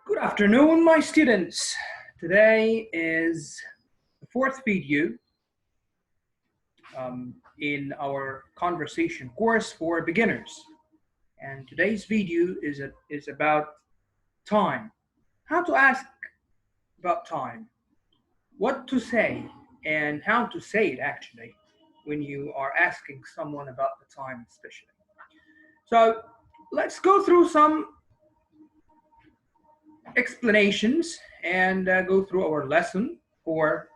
Good afternoon, my students. Today is the fourth video in our conversation course for beginners. And today's video is about time. How to ask about time, what to say, and how to say it actually when you are asking someone about the time especially. So let's go through some explanations and go through our lesson for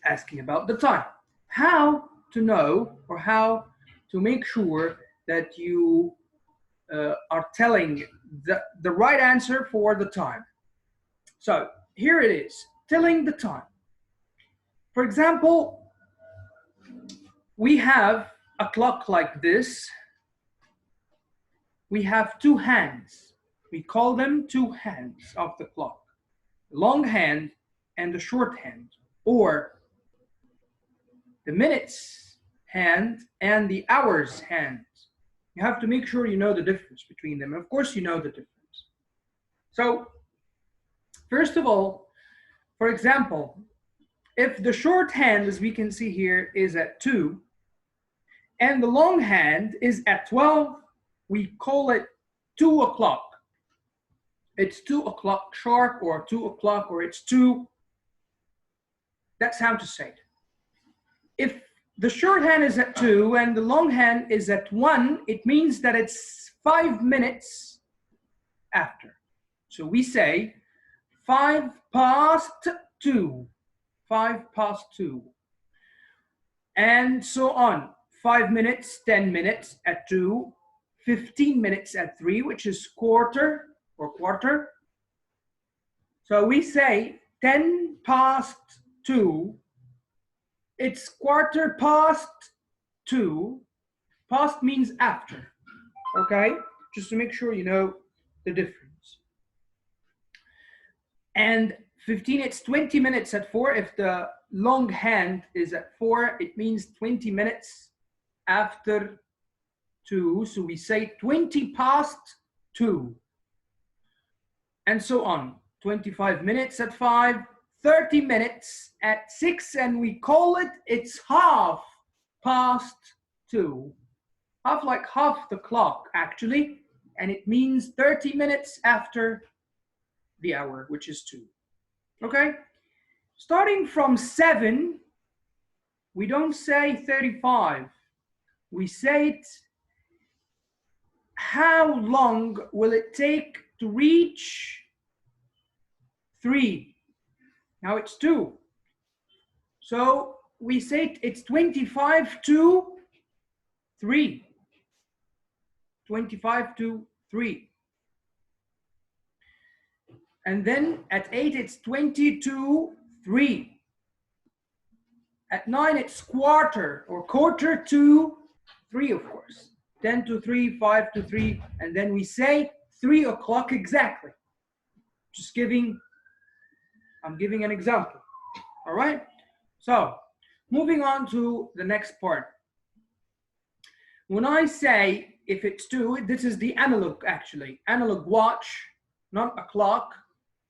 asking about the time. How to know or how to make sure that you are telling the right answer for the time. So here it is, telling the time. For example, we have a clock like this. We have two hands. We call them two hands of the clock, the long hand and the short hand, or the minutes hand and the hours hand. You have to make sure you know the difference between them. Of course, you know the difference. So, first of all, for example, if the short hand, as we can see here, is at 2, and the long hand is at 12, we call it 2 o'clock. It's 2 o'clock sharp, or 2 o'clock, or it's 2. That's how to say it. If the short hand is at 2 and the long hand is at 1, it means that it's 5 minutes after. So we say 5 past 2, 5 past 2, and so on. 5 minutes, 10 minutes at 2, 15 minutes at 3, which is quarter or quarter. So we say 10 past 2, it's quarter past 2. Past means after, okay? Just to make sure you know the difference. And 15, it's 20 minutes at 4. If the long hand is at 4, it means 20 minutes after 2. So we say 20 past 2. And so on. 25 minutes at 5. 30 minutes at 6, and we call it, it's half past 2. Half, like half the clock actually, and it means 30 minutes after the hour, which is 2. Okay? Starting from 7, we don't say 35. We say it, how long will it take to reach 3? Now it's 2. So we say it's 25 to 3. 25 to 3. And then at 8, it's 20 to 3. At 9, it's quarter or quarter to 3, of course. 10 to 3, 5 to 3. And then we say 3 o'clock exactly. Just I'm giving an example, all right? So, moving on to the next part. When I say, if it's 2, this is the analog actually. Analog watch, not a clock,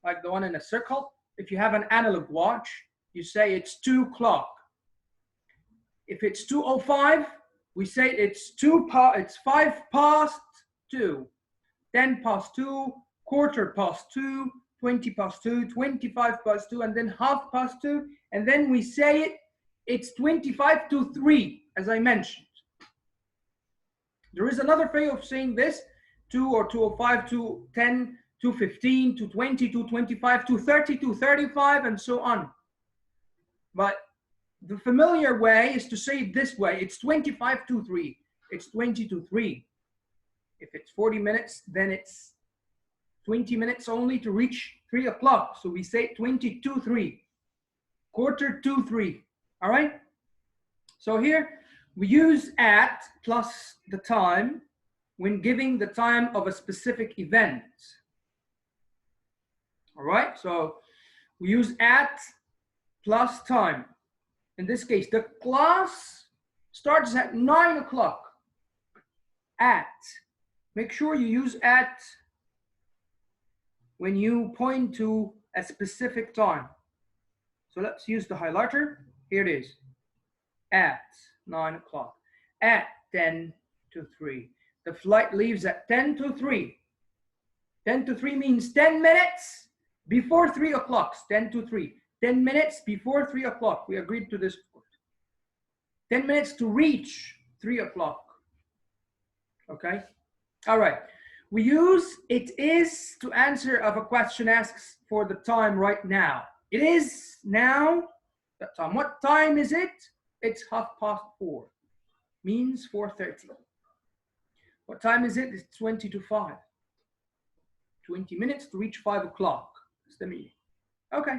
like the one in a circle. If you have an analog watch, you say it's 2 o'clock. If it's 2:05, we say it's 5 past 2. 10 past 2, quarter past 2, 20 past 2, 25 past 2, and then half past 2, and then we say it's 25 to 3, as I mentioned. There is another way of saying this, 2 or 2:05, 2:10, 2:15, 2:20, 2:25, 2:30, 2:35, and so on. But the familiar way is to say it this way, it's 25 to 3, it's 20 to 3. If it's 40 minutes, then it's 20 minutes only to reach 3 o'clock. So we say 20 to 3, quarter to 3, all right? So here we use at plus the time when giving the time of a specific event. All right, so we use at plus time. In this case, the class starts at 9 o'clock. At, make sure you use at when you point to a specific time. So let's use the highlighter. Here it is. At 9 o'clock. At 10 to 3. The flight leaves at 10 to 3. 10 to 3 means 10 minutes before 3 o'clock. 10 to 3. 10 minutes before 3 o'clock. We agreed to this. 10 minutes to reach 3 o'clock. Okay? All right. We use it is to answer of a question asks for the time right now. It is now that time. What time is it? It's 4:30. Means 4:30. What time is it? It's 20 to 5. 20 minutes to reach 5 o'clock. That's the meaning. Okay.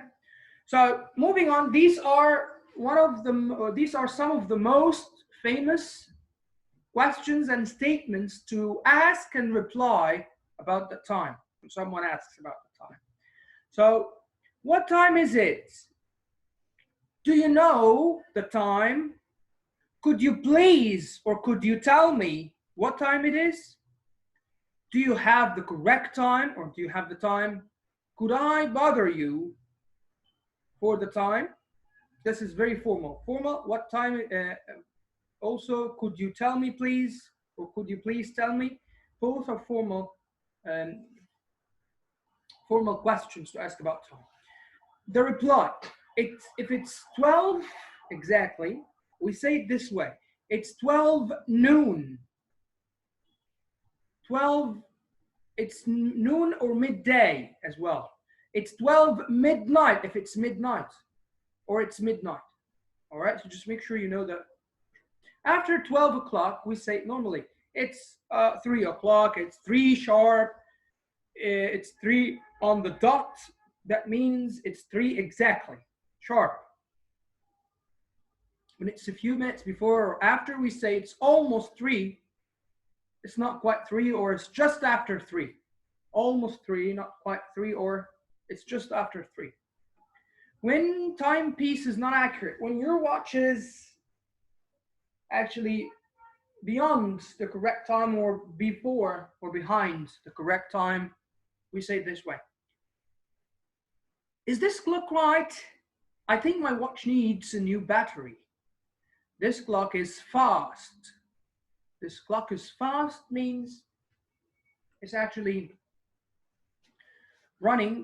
So moving on, these are some of the most famous questions and statements to ask and reply about the time. When someone asks about the time. So, what time is it? Do you know the time? Could you please, or could you tell me what time it is? Do you have the correct time, or do you have the time? Could I bother you for the time? This is very formal. Formal, what time? Also, could you tell me please, or could you please tell me? Both are formal questions to ask about time. The reply, if it's 12 exactly, we say it this way. It's 12 noon. 12, it's noon or midday as well. It's 12 midnight if it's midnight, or it's midnight. All right, so just make sure you know that. After 12 o'clock, we say normally it's 3 o'clock, it's 3 sharp, it's 3 on the dot. That means it's 3 exactly, sharp. When it's a few minutes before or after, we say it's almost 3. It's not quite 3, or it's just after 3. Almost 3, not quite 3, or it's just after 3. When timepiece is not accurate, when your watch is actually beyond the correct time or before or behind the correct time, we say it this way. Is this clock right? I think my watch needs a new battery. This clock is fast. This clock is fast means it's actually running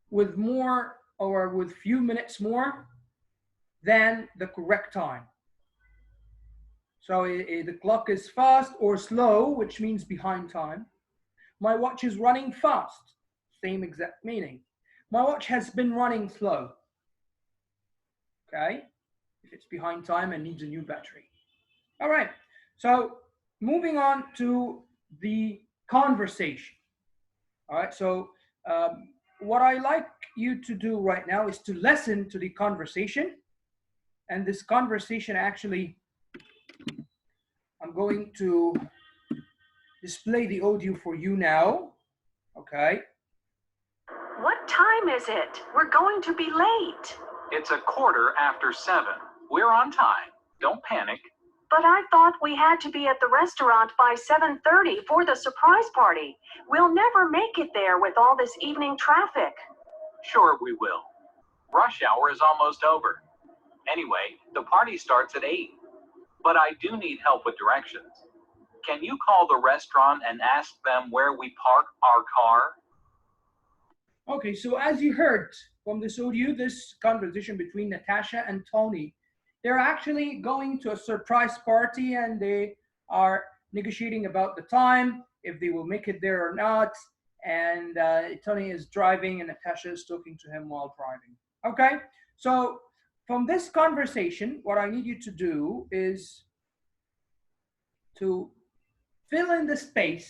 with more or with few minutes more than the correct time. So the clock is fast or slow, which means behind time. My watch is running fast, same exact meaning. My watch has been running slow. Okay, if it's behind time and needs a new battery. All right, so moving on to the conversation. All right, so what I like you to do right now is to listen to the conversation. And this conversation actually, I'm going to display the audio for you now. Okay. What time is it? We're going to be late. It's 7:15. We're on time. Don't panic. But I thought we had to be at the restaurant by 7:30 for the surprise party. We'll never make it there with all this evening traffic. Sure we will. Rush hour is almost over. Anyway, the party starts at 8. But I do need help with directions. Can you call the restaurant and ask them where we park our car? Okay, so as you heard from this audio, this conversation between Natasha and Tony, they're actually going to a surprise party and they are negotiating about the time, if they will make it there or not. And Tony is driving and Natasha is talking to him while driving. Okay, so from this conversation, what I need you to do is to fill in the space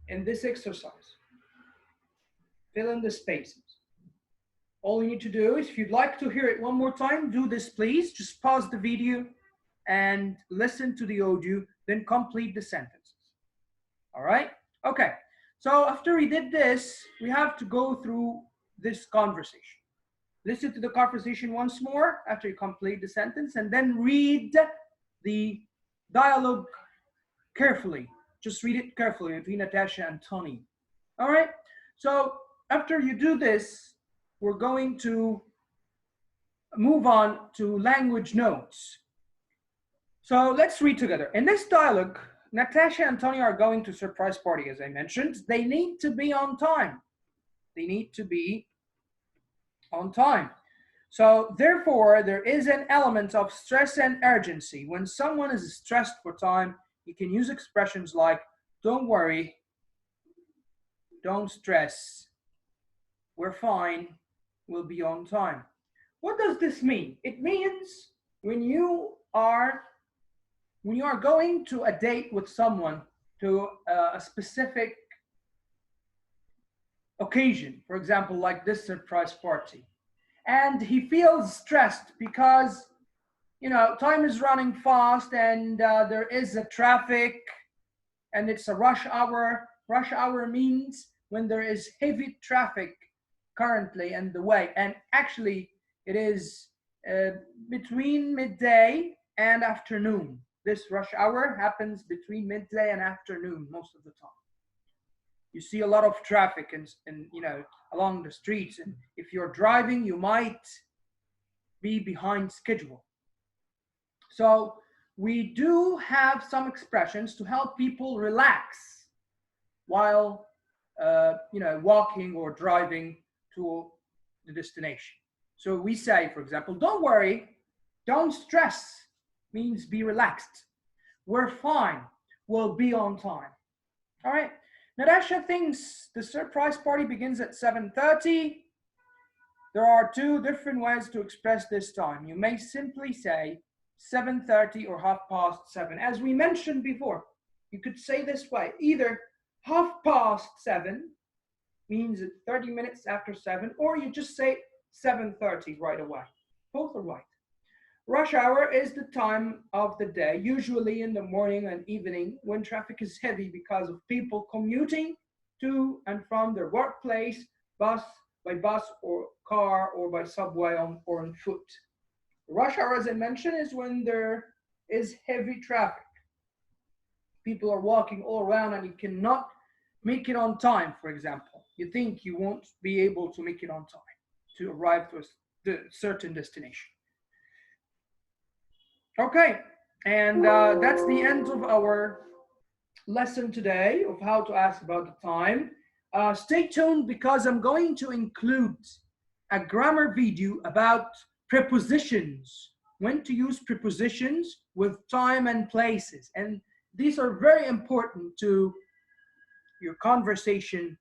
in this exercise. Fill in the spaces. All you need to do is, if you'd like to hear it one more time, do this please. Just pause the video and listen to the audio, then complete the sentences. All right? Okay. So after we did this, we have to go through this conversation. Listen to the conversation once more after you complete the sentence, and then read the dialogue carefully. Just read it carefully between Natasha and Tony. All right? So after you do this, we're going to move on to language notes. So let's read together. In this dialogue, Natasha and Antonio are going to surprise party, as I mentioned. They need to be on time. They need to be on time. So therefore, there is an element of stress and urgency. When someone is stressed for time, you can use expressions like, don't worry, don't stress, we're fine, we'll be on time. What does this mean? It means when you are going to a date with someone, to a specific occasion, for example, like this surprise party, and he feels stressed because, you know, time is running fast and there is a traffic and it's a rush hour. Rush hour means when there is heavy traffic currently in the way, and actually it is between midday and afternoon. This rush hour happens between midday and afternoon most of the time. You see a lot of traffic and you know, along the streets, and if you're driving, you might be behind schedule. So we do have some expressions to help people relax while you know, walking or driving to the destination. So we say, for example, don't worry, don't stress, means be relaxed. We're fine, we'll be on time. All right. Natasha thinks the surprise party begins at 7:30. There are two different ways to express this time. You may simply say 7:30 or 7:30. As we mentioned before, you could say this way, either 7:30 means 30 minutes after 7, or you just say 7:30 right away. Both are right. Rush hour is the time of the day, usually in the morning and evening, when traffic is heavy because of people commuting to and from their workplace, by bus or car, or by subway or on foot. Rush hour, as I mentioned, is when there is heavy traffic. People are walking all around and you cannot make it on time, for example. You think you won't be able to make it on time to arrive to a certain destination. Okay, and that's the end of our lesson today of how to ask about the time. Stay tuned, because I'm going to include a grammar video about prepositions, when to use prepositions with time and places. And these are very important to your conversation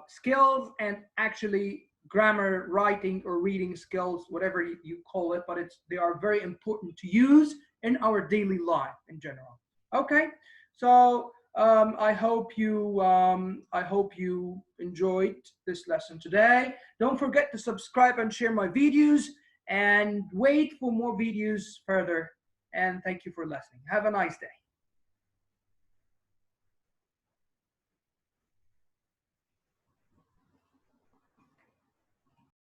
skills and actually grammar, writing or reading skills, whatever you call it, but they are very important to use in our daily life in general. Okay, so I hope you enjoyed this lesson today. Don't forget to subscribe and share my videos, and wait for more videos further. And thank you for listening. Have a nice day.